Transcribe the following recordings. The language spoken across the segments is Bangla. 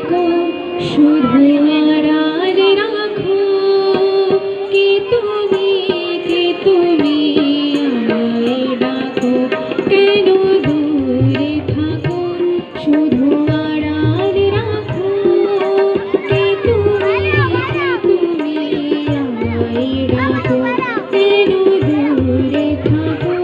থাকো শুধু আড়াল রাখো কে তুমি আমায় ডাকো কেন দূরে থাকো শুধু আড়াল রাখো কে তুমি আমায় ডাকো কেন দূরে থাকো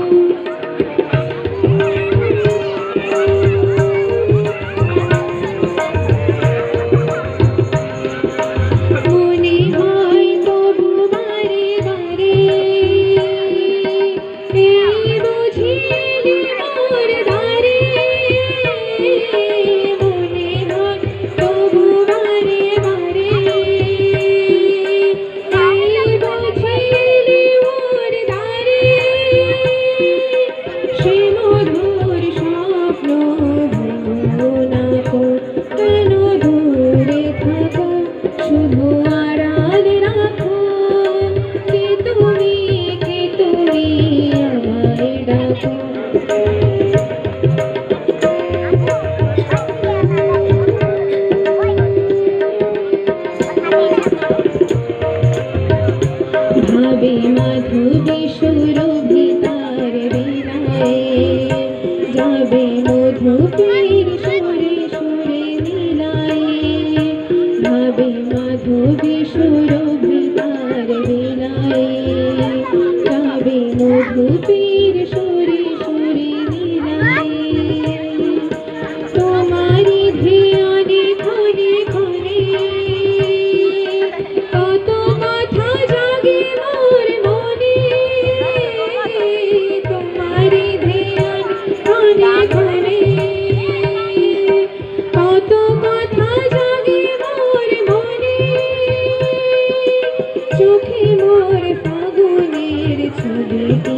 শুধু আড়াল রাখো কে তুমি আমায় ডাকো ভাবে মাধবী সুরভিতার বিনায়ে যাবে মধুপীর সুরে সুরে মিলায়ে ভাবে মাধবী সুরভিতার বিনায়ে যাবে মধুপীর সুরে সুরে মিলায়ে তোমারি ধ্যানে ক্ষণে ক্ষণে কত কথা জাগে মোর মনে তোমারি ধ্যানে ক্ষণে ক্ষণে কত কথা জাগে মোর মনে চোখে মোর ফাগুনের ছবি